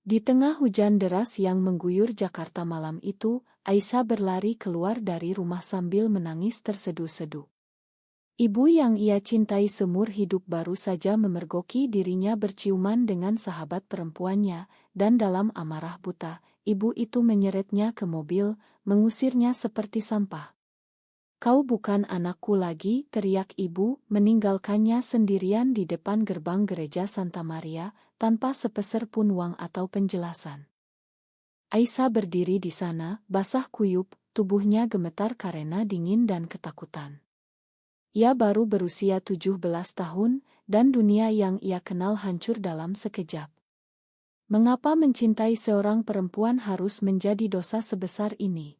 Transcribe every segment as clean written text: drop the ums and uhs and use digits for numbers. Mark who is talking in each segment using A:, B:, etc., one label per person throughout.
A: Di tengah hujan deras yang mengguyur Jakarta malam itu, Aisyah berlari keluar dari rumah sambil menangis terseduh-seduh. Ibu yang ia cintai seumur hidup baru saja memergoki dirinya berciuman dengan sahabat perempuannya, dan dalam amarah buta, ibu itu menyeretnya ke mobil, mengusirnya seperti sampah. "Kau bukan anakku lagi," teriak ibu, meninggalkannya sendirian di depan gerbang gereja Santa Maria, tanpa sepeser pun uang atau penjelasan. Aisyah berdiri di sana, basah kuyup, tubuhnya gemetar karena dingin dan ketakutan. Ia baru berusia 17 tahun, dan dunia yang ia kenal hancur dalam sekejap. Mengapa mencintai seorang perempuan harus menjadi dosa sebesar ini?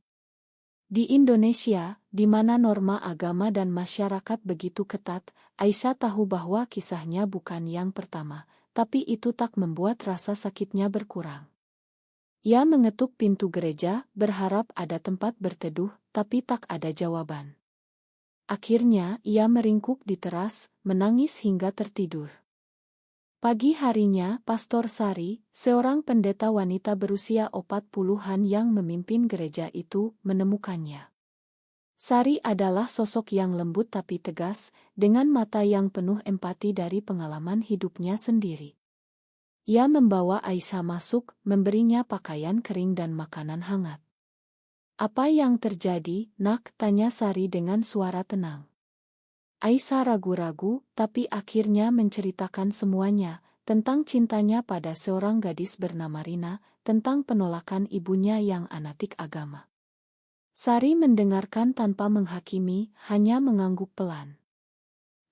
A: Di Indonesia, di mana norma agama dan masyarakat begitu ketat, Aisyah tahu bahwa kisahnya bukan yang pertama, tapi itu tak membuat rasa sakitnya berkurang. Ia mengetuk pintu gereja, berharap ada tempat berteduh, tapi tak ada jawaban. Akhirnya, ia meringkuk di teras, menangis hingga tertidur. Pagi harinya, Pastor Sari, seorang pendeta wanita berusia 40-an yang memimpin gereja itu, menemukannya. Sari adalah sosok yang lembut tapi tegas, dengan mata yang penuh empati dari pengalaman hidupnya sendiri. Ia membawa Aisyah masuk, memberinya pakaian kering dan makanan hangat. "Apa yang terjadi, Nak?" tanya Sari dengan suara tenang. Aisyah ragu-ragu, tapi akhirnya menceritakan semuanya, tentang cintanya pada seorang gadis bernama Rina, tentang penolakan ibunya yang fanatik agama. Sari mendengarkan tanpa menghakimi, hanya mengangguk pelan.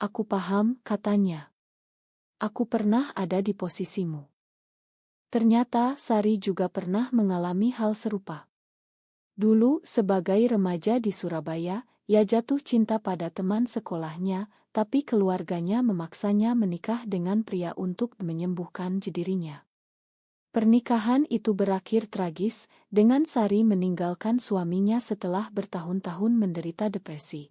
A: "Aku paham," katanya. "Aku pernah ada di posisimu." Ternyata Sari juga pernah mengalami hal serupa. Dulu, sebagai remaja di Surabaya, ia jatuh cinta pada teman sekolahnya, tapi keluarganya memaksanya menikah dengan pria untuk menyembuhkan dirinya. Pernikahan itu berakhir tragis, dengan Sari meninggalkan suaminya setelah bertahun-tahun menderita depresi.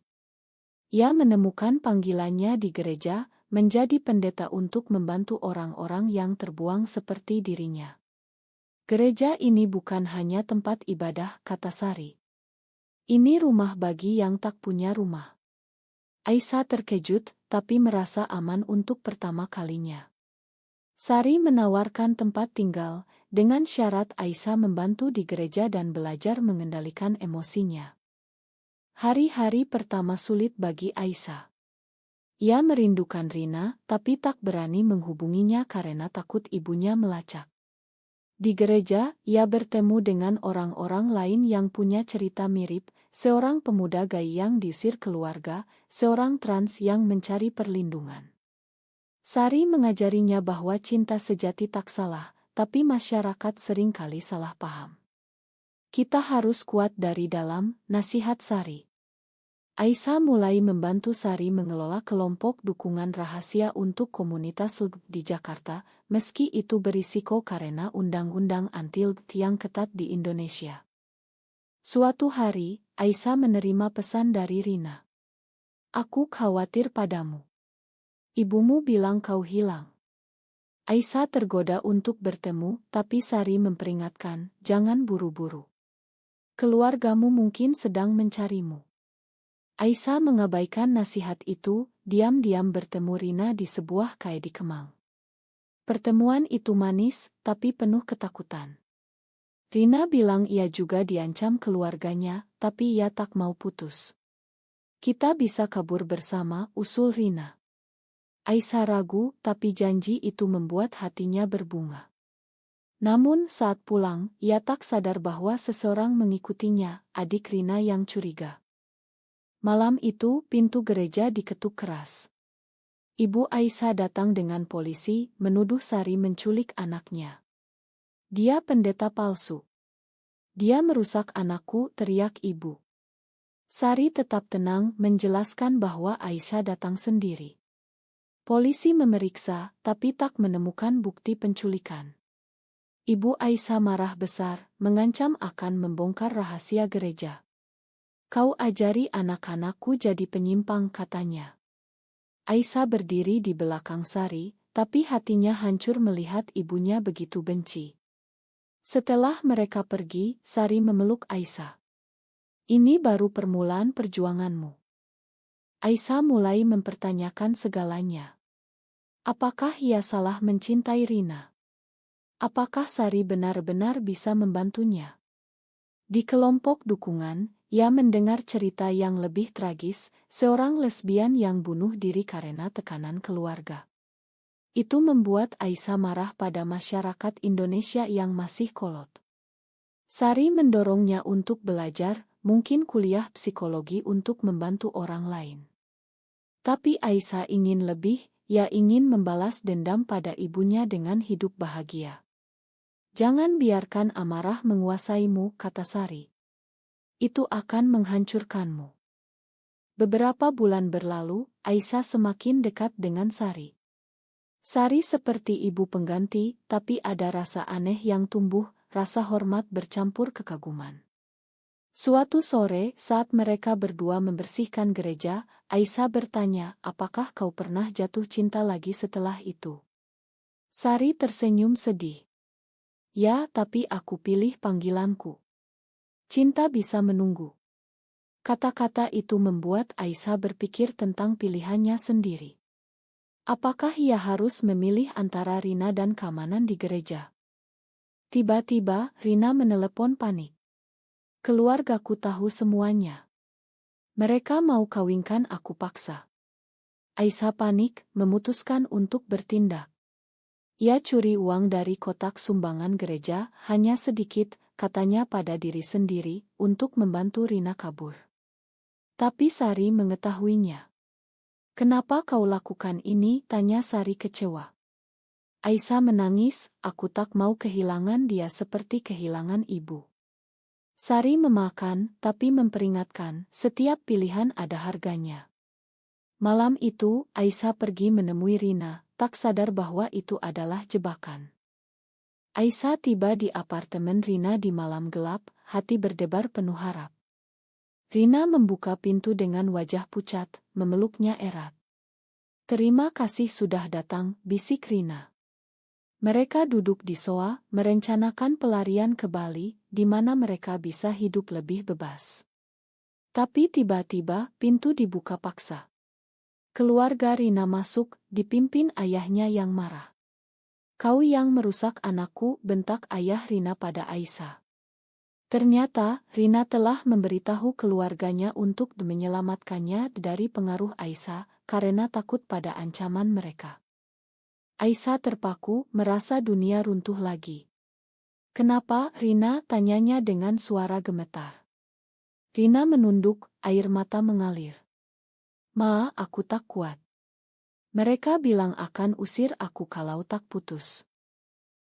A: Ia menemukan panggilannya di gereja, menjadi pendeta untuk membantu orang-orang yang terbuang seperti dirinya. "Gereja ini bukan hanya tempat ibadah," kata Sari. "Ini rumah bagi yang tak punya rumah." Aisyah terkejut, tapi merasa aman untuk pertama kalinya. Sari menawarkan tempat tinggal, dengan syarat Aisyah membantu di gereja dan belajar mengendalikan emosinya. Hari-hari pertama sulit bagi Aisyah. Ia merindukan Rina, tapi tak berani menghubunginya karena takut ibunya melacak. Di gereja, ia bertemu dengan orang-orang lain yang punya cerita mirip, seorang pemuda gay yang diusir keluarga, seorang trans yang mencari perlindungan. Sari mengajarinya bahwa cinta sejati tak salah, tapi masyarakat seringkali salah paham. "Kita harus kuat dari dalam," nasihat Sari. Aisyah mulai membantu Sari mengelola kelompok dukungan rahasia untuk komunitas LGBT di Jakarta, meski itu berisiko karena undang-undang anti-LGBT yang ketat di Indonesia. Suatu hari, Aisyah menerima pesan dari Rina. "Aku khawatir padamu. Ibumu bilang kau hilang." Aisyah tergoda untuk bertemu, tapi Sari memperingatkan, "Jangan buru-buru. Keluargamu mungkin sedang mencarimu." Aisyah mengabaikan nasihat itu, diam-diam bertemu Rina di sebuah cafe di Kemang. Pertemuan itu manis, tapi penuh ketakutan. Rina bilang ia juga diancam keluarganya, tapi ia tak mau putus. "Kita bisa kabur bersama," usul Rina. Aisyah ragu, tapi janji itu membuat hatinya berbunga. Namun saat pulang, ia tak sadar bahwa seseorang mengikutinya, adik Rina yang curiga. Malam itu, pintu gereja diketuk keras. Ibu Aisyah datang dengan polisi, menuduh Sari menculik anaknya. "Dia pendeta palsu. Dia merusak anakku," teriak ibu. Sari tetap tenang, menjelaskan bahwa Aisyah datang sendiri. Polisi memeriksa, tapi tak menemukan bukti penculikan. Ibu Aisyah marah besar, mengancam akan membongkar rahasia gereja. "Kau ajari anak-anakku jadi penyimpang," katanya. Aisyah berdiri di belakang Sari, tapi hatinya hancur melihat ibunya begitu benci. Setelah mereka pergi, Sari memeluk Aisyah. Ini baru permulaan perjuanganmu. Aisyah mulai mempertanyakan segalanya. Apakah ia salah mencintai Rina? Apakah Sari benar-benar bisa membantunya? Di kelompok dukungan, ia mendengar cerita yang lebih tragis, seorang lesbian yang bunuh diri karena tekanan keluarga. Itu membuat Aisyah marah pada masyarakat Indonesia yang masih kolot. Sari mendorongnya untuk belajar, mungkin kuliah psikologi untuk membantu orang lain. Tapi Aisyah ingin lebih, ia ingin membalas dendam pada ibunya dengan hidup bahagia. Jangan biarkan amarah menguasaimu, kata Sari. Itu akan menghancurkanmu. Beberapa bulan berlalu, Aisyah semakin dekat dengan Sari. Sari seperti ibu pengganti, tapi ada rasa aneh yang tumbuh, rasa hormat bercampur kekaguman. Suatu sore, saat mereka berdua membersihkan gereja, Aisyah bertanya, apakah kau pernah jatuh cinta lagi setelah itu? Sari tersenyum sedih. Ya, tapi aku pilih panggilanku. Cinta bisa menunggu. Kata-kata itu membuat Aisyah berpikir tentang pilihannya sendiri. Apakah ia harus memilih antara Rina dan keamanan di gereja? Tiba-tiba, Rina menelepon panik. Keluargaku tahu semuanya. Mereka mau kawinkan aku paksa. Aisyah panik, memutuskan untuk bertindak. Ia curi uang dari kotak sumbangan gereja, hanya sedikit, katanya pada diri sendiri, untuk membantu Rina kabur. Tapi Sari mengetahuinya. Kenapa kau lakukan ini? Tanya Sari kecewa. Aisyah menangis, aku tak mau kehilangan dia seperti kehilangan ibu. Sari memakan, tapi memperingatkan, setiap pilihan ada harganya. Malam itu, Aisyah pergi menemui Rina, tak sadar bahwa itu adalah jebakan. Aisyah tiba di apartemen Rina di malam gelap, hati berdebar penuh harap. Rina membuka pintu dengan wajah pucat, memeluknya erat. Terima kasih sudah datang, bisik Rina. Mereka duduk di soa, merencanakan pelarian ke Bali, di mana mereka bisa hidup lebih bebas. Tapi tiba-tiba, pintu dibuka paksa. Keluarga Rina masuk, dipimpin ayahnya yang marah. Kau yang merusak anakku, bentak ayah Rina pada Aisyah. Ternyata, Rina telah memberitahu keluarganya untuk menyelamatkannya dari pengaruh Aisyah, karena takut pada ancaman mereka. Aisyah terpaku, merasa dunia runtuh lagi. Kenapa, Rina? Tanyanya dengan suara gemetar. Rina menunduk, air mata mengalir. Ma, aku tak kuat. Mereka bilang akan usir aku kalau tak putus.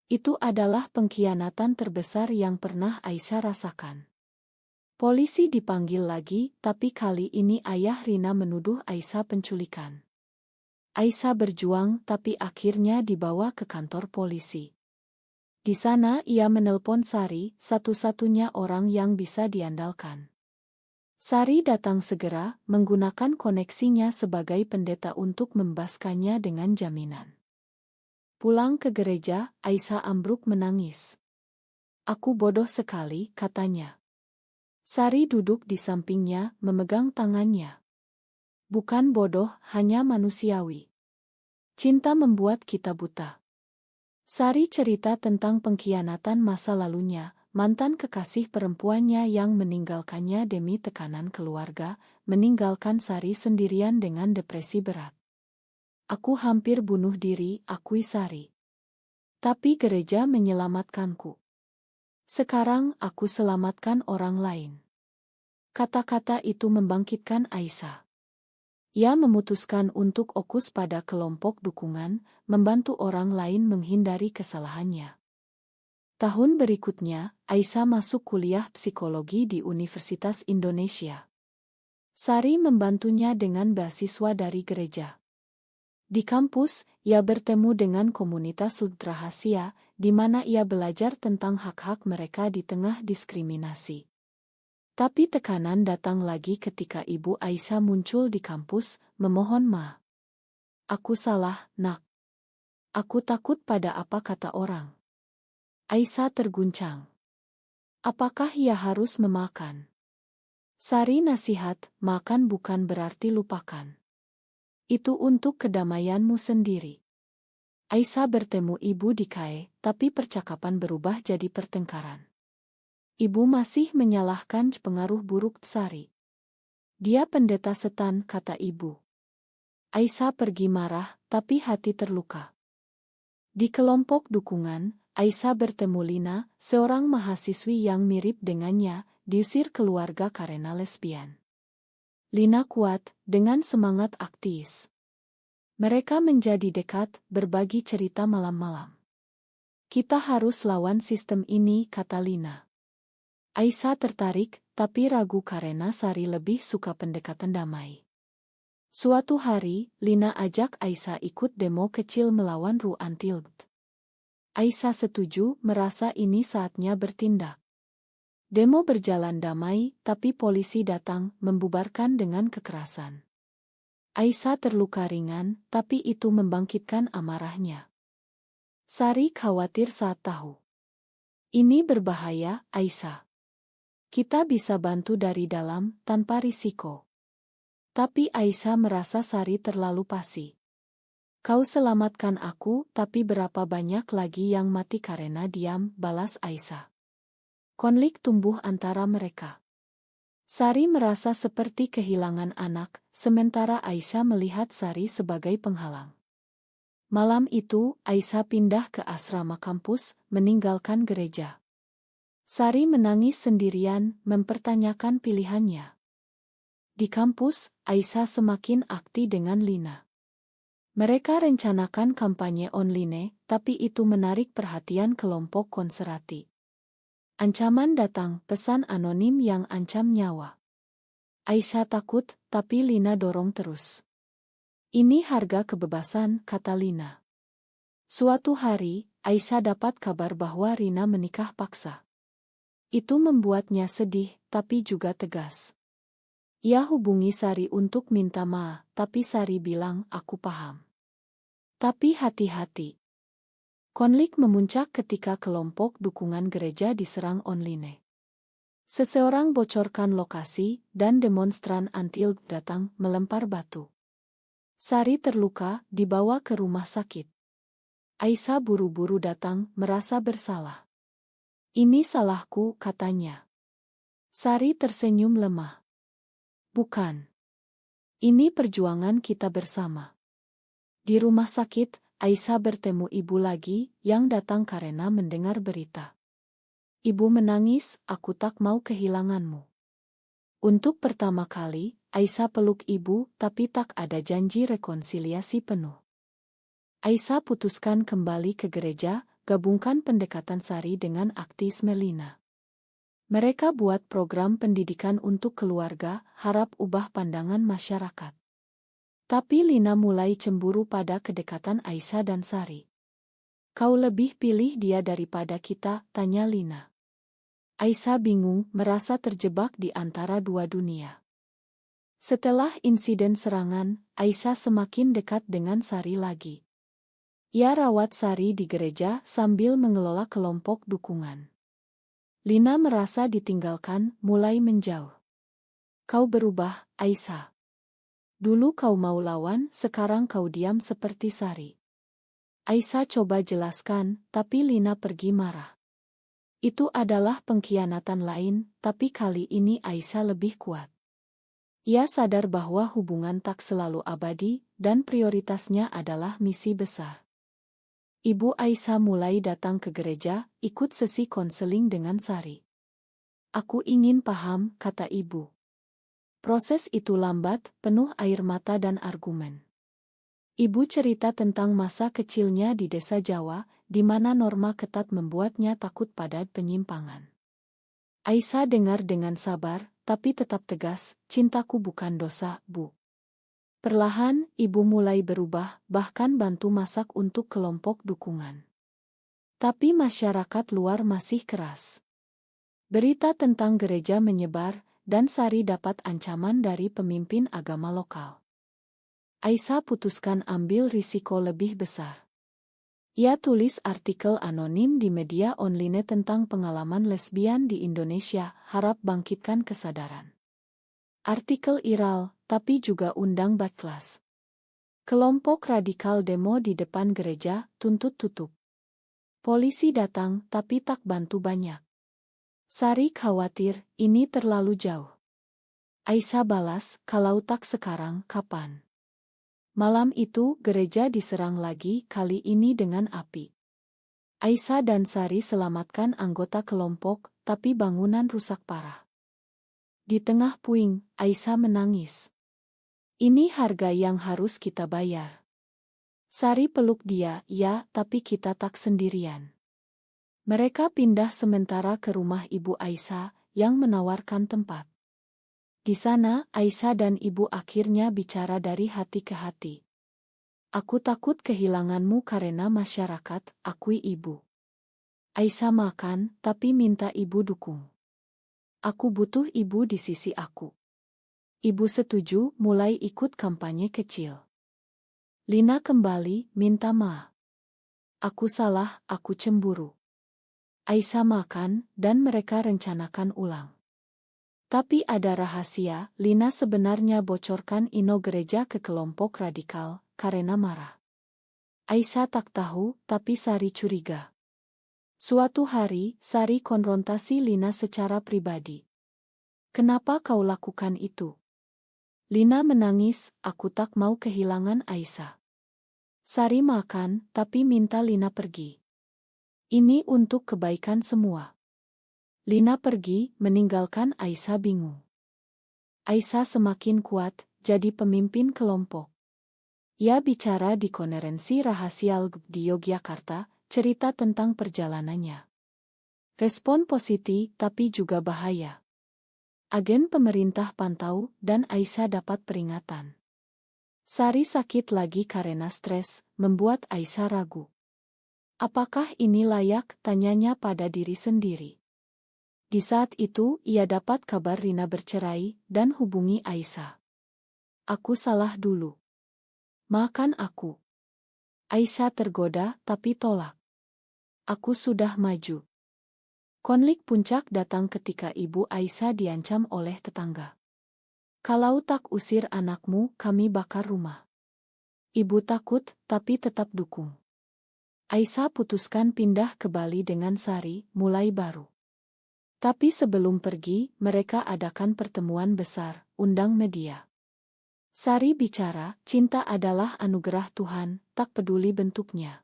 A: Itu adalah pengkhianatan terbesar yang pernah Aisyah rasakan. Polisi dipanggil lagi, tapi kali ini ayah Rina menuduh Aisyah penculikan. Aisyah berjuang, tapi akhirnya dibawa ke kantor polisi. Di sana ia menelpon Sari, satu-satunya orang yang bisa diandalkan. Sari datang segera, menggunakan koneksinya sebagai pendeta untuk membebaskannya dengan jaminan. Pulang ke gereja, Aisyah ambruk menangis. Aku bodoh sekali, katanya. Sari duduk di sampingnya, memegang tangannya. Bukan bodoh, hanya manusiawi. Cinta membuat kita buta. Sari cerita tentang pengkhianatan masa lalunya, mantan kekasih perempuannya yang meninggalkannya demi tekanan keluarga, meninggalkan Sari sendirian dengan depresi berat. Aku hampir bunuh diri, akui Sari. Tapi gereja menyelamatkanku. Sekarang aku selamatkan orang lain. Kata-kata itu membangkitkan Aisyah. Ia memutuskan untuk fokus pada kelompok dukungan, membantu orang lain menghindari kesalahannya. Tahun berikutnya, Aisyah masuk kuliah psikologi di Universitas Indonesia. Sari membantunya dengan beasiswa dari gereja. Di kampus, ia bertemu dengan komunitas rahasia, di mana ia belajar tentang hak-hak mereka di tengah diskriminasi. Tapi tekanan datang lagi ketika ibu Aisyah muncul di kampus, memohon maaf. Aku salah, nak. Aku takut pada apa kata orang. Aisyah terguncang. Apakah ia harus memakan? Sari nasihat, makan bukan berarti lupakan. Itu untuk kedamaianmu sendiri. Aisyah bertemu ibu di KAE, tapi percakapan berubah jadi pertengkaran. Ibu masih menyalahkan pengaruh buruk Sari. Dia pendeta setan, kata ibu. Aisyah pergi marah, tapi hati terluka. Di kelompok dukungan, Aisyah bertemu Lina, seorang mahasiswi yang mirip dengannya, diusir keluarga karena lesbian. Lina kuat, dengan semangat aktivis. Mereka menjadi dekat, berbagi cerita malam-malam. Kita harus lawan sistem ini, kata Lina. Aisyah tertarik, tapi ragu karena Sari lebih suka pendekatan damai. Suatu hari, Lina ajak Aisyah ikut demo kecil melawan Ru Antilt. Aisyah setuju, merasa ini saatnya bertindak. Demo berjalan damai, tapi polisi datang, membubarkan dengan kekerasan. Aisyah terluka ringan, tapi itu membangkitkan amarahnya. Sari khawatir saat tahu. Ini berbahaya, Aisyah. Kita bisa bantu dari dalam, tanpa risiko. Tapi Aisyah merasa Sari terlalu pasi. Kau selamatkan aku, tapi berapa banyak lagi yang mati karena diam, balas Aisyah. Konflik tumbuh antara mereka. Sari merasa seperti kehilangan anak, sementara Aisyah melihat Sari sebagai penghalang. Malam itu, Aisyah pindah ke asrama kampus, meninggalkan gereja. Sari menangis sendirian, mempertanyakan pilihannya. Di kampus, Aisyah semakin aktif dengan Lina. Mereka rencanakan kampanye online, tapi itu menarik perhatian kelompok konservatif. Ancaman datang, pesan anonim yang ancam nyawa. Aisyah takut, tapi Lina dorong terus. Ini harga kebebasan, kata Lina. Suatu hari, Aisyah dapat kabar bahwa Rina menikah paksa. Itu membuatnya sedih, tapi juga tegas. Ia hubungi Sari untuk minta maaf, tapi Sari bilang, aku paham. Tapi hati-hati. Konflik memuncak ketika kelompok dukungan gereja diserang online. Seseorang bocorkan lokasi, dan demonstran anti-ILG datang, melempar batu. Sari terluka, dibawa ke rumah sakit. Aisyah buru-buru datang, merasa bersalah. Ini salahku, katanya. Sari tersenyum lemah. Bukan. Ini perjuangan kita bersama. Di rumah sakit, Aisyah bertemu ibu lagi, yang datang karena mendengar berita. Ibu menangis, aku tak mau kehilanganmu. Untuk pertama kali, Aisyah peluk ibu, tapi tak ada janji rekonsiliasi penuh. Aisyah putuskan kembali ke gereja, gabungkan pendekatan Sari dengan aktivisme Lina. Mereka buat program pendidikan untuk keluarga, harap ubah pandangan masyarakat. Tapi Lina mulai cemburu pada kedekatan Aisyah dan Sari. Kau lebih pilih dia daripada kita, tanya Lina. Aisyah bingung, merasa terjebak di antara dua dunia. Setelah insiden serangan, Aisyah semakin dekat dengan Sari lagi. Ia rawat Sari di gereja sambil mengelola kelompok dukungan. Lina merasa ditinggalkan, mulai menjauh. Kau berubah, Aisyah. Dulu kau mau lawan, sekarang kau diam seperti Sari. Aisyah coba jelaskan, tapi Lina pergi marah. Itu adalah pengkhianatan lain, tapi kali ini Aisyah lebih kuat. Ia sadar bahwa hubungan tak selalu abadi, dan prioritasnya adalah misi besar. Ibu Aisyah mulai datang ke gereja, ikut sesi konseling dengan Sari. Aku ingin paham, kata ibu. Proses itu lambat, penuh air mata dan argumen. Ibu cerita tentang masa kecilnya di desa Jawa, di mana norma ketat membuatnya takut pada penyimpangan. Aisyah dengar dengan sabar, tapi tetap tegas, cintaku bukan dosa, Bu. Perlahan, ibu mulai berubah, bahkan bantu masak untuk kelompok dukungan. Tapi masyarakat luar masih keras. Berita tentang gereja menyebar, dan Sari dapat ancaman dari pemimpin agama lokal. Aisyah putuskan ambil risiko lebih besar. Ia tulis artikel anonim di media online tentang pengalaman lesbian di Indonesia, harap bangkitkan kesadaran. Artikel viral, tapi juga undang backlash. Kelompok radikal demo di depan gereja, tuntut tutup. Polisi datang, tapi tak bantu banyak. Sari khawatir, ini terlalu jauh. Aisyah balas, kalau tak sekarang, kapan? Malam itu, gereja diserang lagi, kali ini dengan api. Aisyah dan Sari selamatkan anggota kelompok, tapi bangunan rusak parah. Di tengah puing, Aisyah menangis. Ini harga yang harus kita bayar. Sari peluk dia, ya, tapi kita tak sendirian. Mereka pindah sementara ke rumah Ibu Aisyah, yang menawarkan tempat. Di sana, Aisyah dan ibu akhirnya bicara dari hati ke hati. Aku takut kehilanganmu karena masyarakat, akui ibu. Aisyah makan, tapi minta ibu dukung. Aku butuh ibu di sisi aku. Ibu setuju, mulai ikut kampanye kecil. Lina kembali, minta maaf. Aku salah, aku cemburu. Aisyah makan, dan mereka rencanakan ulang. Tapi ada rahasia, Lina sebenarnya bocorkan ino gereja ke kelompok radikal, karena marah. Aisyah tak tahu, tapi Sari curiga. Suatu hari, Sari konfrontasi Lina secara pribadi. Kenapa kau lakukan itu? Lina menangis, aku tak mau kehilangan Aisyah. Sari makan, tapi minta Lina pergi. Ini untuk kebaikan semua. Lina pergi, meninggalkan Aisyah bingung. Aisyah semakin kuat, jadi pemimpin kelompok. Ia bicara di konferensi rahasia di Yogyakarta, cerita tentang perjalanannya. Respon positif, tapi juga bahaya. Agen pemerintah pantau, dan Aisyah dapat peringatan. Sari sakit lagi karena stres, membuat Aisyah ragu. Apakah ini layak, tanyanya pada diri sendiri. Di saat itu, ia dapat kabar Rina bercerai, dan hubungi Aisyah. Aku salah dulu. Maafkan aku. Aisyah tergoda, tapi tolak. Aku sudah maju. Konflik puncak datang ketika ibu Aisyah diancam oleh tetangga. Kalau tak usir anakmu, kami bakar rumah. Ibu takut, tapi tetap dukung. Aisyah putuskan pindah ke Bali dengan Sari, mulai baru. Tapi sebelum pergi, mereka adakan pertemuan besar, undang media. Sari bicara, cinta adalah anugerah Tuhan, tak peduli bentuknya.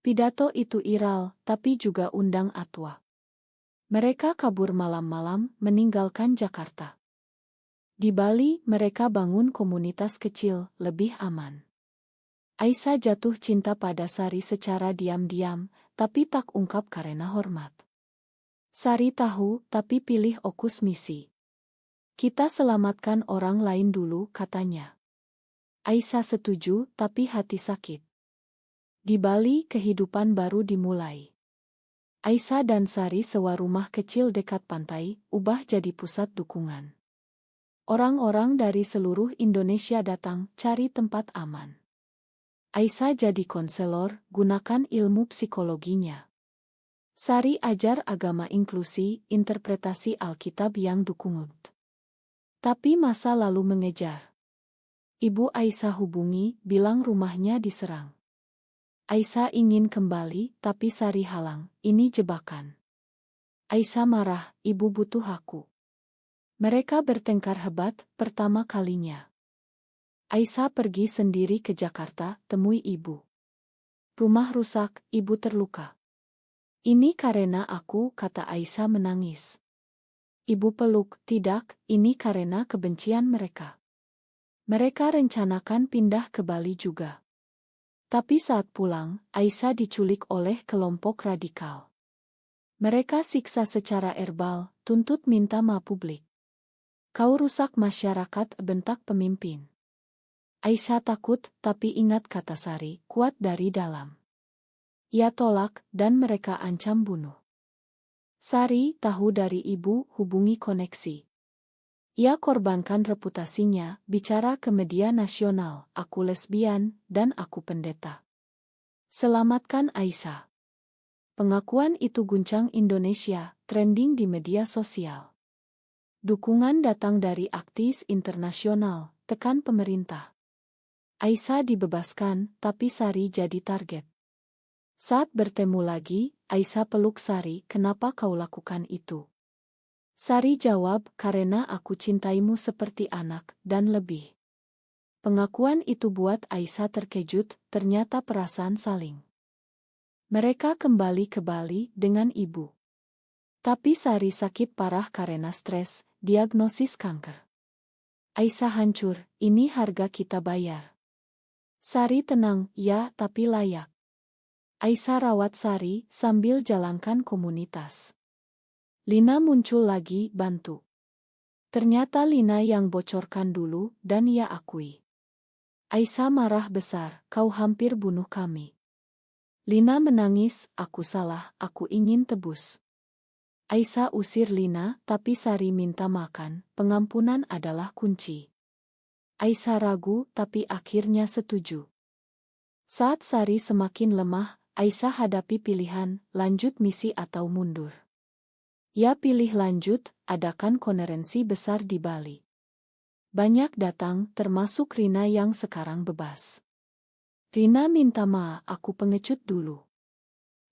A: Pidato itu viral, tapi juga undang Atwa. Mereka kabur malam-malam, meninggalkan Jakarta. Di Bali, mereka bangun komunitas kecil, lebih aman. Aisyah jatuh cinta pada Sari secara diam-diam, tapi tak ungkap karena hormat. Sari tahu, tapi pilih fokus misi. Kita selamatkan orang lain dulu, katanya. Aisyah setuju, tapi hati sakit. Di Bali, kehidupan baru dimulai. Aisyah dan Sari sewa rumah kecil dekat pantai, ubah jadi pusat dukungan. Orang-orang dari seluruh Indonesia datang, cari tempat aman. Aisyah jadi konselor, gunakan ilmu psikologinya. Sari ajar agama inklusi, interpretasi Alkitab yang dukung. Tapi masa lalu mengejar. Ibu Aisyah hubungi, bilang rumahnya diserang. Aisyah ingin kembali, tapi Sari halang, ini jebakan. Aisyah marah, ibu butuh aku. Mereka bertengkar hebat, pertama kalinya. Aisyah pergi sendiri ke Jakarta, temui ibu. Rumah rusak, ibu terluka. Ini karena aku, kata Aisyah menangis. Ibu peluk, tidak, ini karena kebencian mereka. Mereka rencanakan pindah ke Bali juga. Tapi saat pulang, Aisyah diculik oleh kelompok radikal. Mereka siksa secara verbal, tuntut minta maaf publik. Kau rusak masyarakat, bentak pemimpin. Aisyah takut, tapi ingat kata Sari, kuat dari dalam. Ia tolak, dan mereka ancam bunuh. Sari tahu dari ibu, hubungi koneksi. Ia korbankan reputasinya, bicara ke media nasional, aku lesbian, dan aku pendeta. Selamatkan Aisyah. Pengakuan itu guncang Indonesia, trending di media sosial. Dukungan datang dari aktivis internasional, tekan pemerintah. Aisyah dibebaskan, tapi Sari jadi target. Saat bertemu lagi, Aisyah peluk Sari, "Kenapa kau lakukan itu?" Sari jawab, "Karena aku cintaimu seperti anak, dan lebih." Pengakuan itu buat Aisyah terkejut, ternyata perasaan saling. Mereka kembali ke Bali dengan ibu. Tapi Sari sakit parah karena stres, diagnosis kanker. Aisyah hancur, "Ini harga kita bayar." Sari tenang, "Ya, tapi layak." Aisyah rawat Sari sambil jalankan komunitas. Lina muncul lagi, bantu. Ternyata Lina yang bocorkan dulu, dan ia akui. Aisyah marah besar, "Kau hampir bunuh kami." Lina menangis, "Aku salah, aku ingin tebus." Aisyah usir Lina, tapi Sari minta makan, pengampunan adalah kunci. Aisyah ragu, tapi akhirnya setuju. Saat Sari semakin lemah, Aisyah hadapi pilihan, lanjut misi atau mundur. Ia pilih lanjut, adakan konferensi besar di Bali. Banyak datang, termasuk Rina yang sekarang bebas. Rina minta maaf, "Aku pengecut dulu."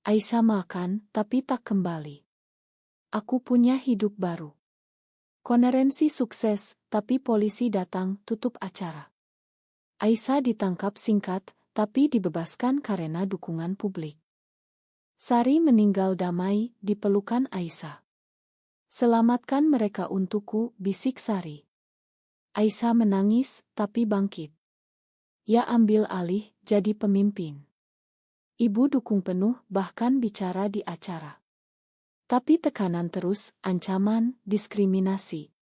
A: Aisyah makan, tapi tak kembali. "Aku punya hidup baru." Konferensi sukses, tapi polisi datang, tutup acara. Aisyah ditangkap singkat, tapi dibebaskan karena dukungan publik. Sari meninggal damai, di pelukan Aisyah. "Selamatkan mereka untukku," bisik Sari. Aisyah menangis, tapi bangkit. Ia ambil alih, jadi pemimpin. Ibu dukung penuh, bahkan bicara di acara. Tapi tekanan terus, ancaman, diskriminasi.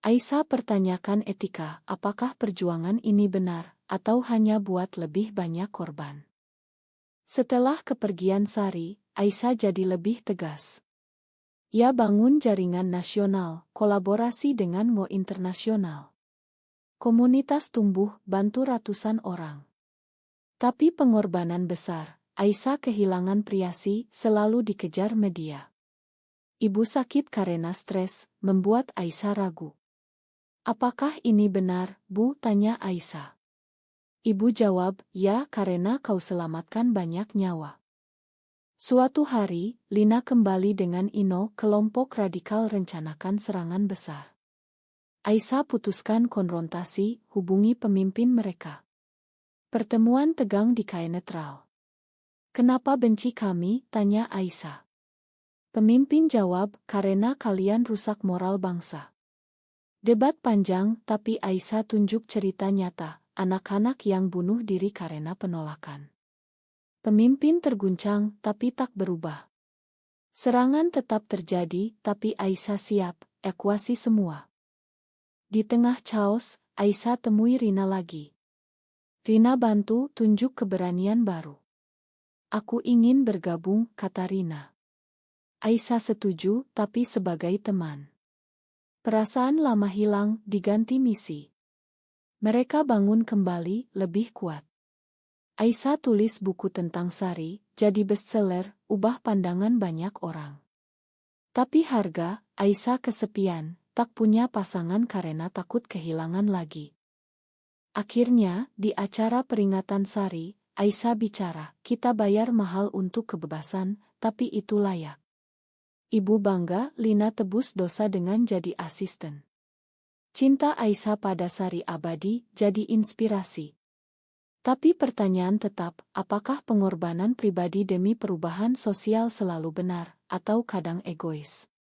A: Aisyah pertanyakan etika, apakah perjuangan ini benar, atau hanya buat lebih banyak korban. Setelah kepergian Sari, Aisyah jadi lebih tegas. Ia bangun jaringan nasional, kolaborasi dengan Ngo internasional. Komunitas tumbuh, bantu ratusan orang. Tapi pengorbanan besar, Aisyah kehilangan privasi, selalu dikejar media. Ibu sakit karena stres, membuat Aisyah ragu. "Apakah ini benar, Bu?" tanya Aisyah. Ibu jawab, "Ya, karena kau selamatkan banyak nyawa." Suatu hari, Lina kembali dengan Ino, kelompok radikal rencanakan serangan besar. Aisyah putuskan konfrontasi, hubungi pemimpin mereka. Pertemuan tegang di KM Netral. "Kenapa benci kami?" tanya Aisyah. Pemimpin jawab, "Karena kalian rusak moral bangsa." Debat panjang, tapi Aisyah tunjuk cerita nyata, anak-anak yang bunuh diri karena penolakan. Pemimpin terguncang, tapi tak berubah. Serangan tetap terjadi, tapi Aisyah siap, evakuasi semua. Di tengah chaos, Aisyah temui Rina lagi. Rina bantu, tunjuk keberanian baru. "Aku ingin bergabung," kata Rina. Aisyah setuju, tapi sebagai teman. Perasaan lama hilang, diganti misi. Mereka bangun kembali, lebih kuat. Aisyah tulis buku tentang Sari, jadi bestseller, ubah pandangan banyak orang. Tapi harga, Aisyah kesepian, tak punya pasangan karena takut kehilangan lagi. Akhirnya, di acara peringatan Sari, Aisyah bicara, "Kita bayar mahal untuk kebebasan, tapi itu layak." Ibu bangga, Lina tebus dosa dengan jadi asisten. Cinta Aisyah pada Sari abadi, jadi inspirasi. Tapi pertanyaan tetap, apakah pengorbanan pribadi demi perubahan sosial selalu benar, atau kadang egois?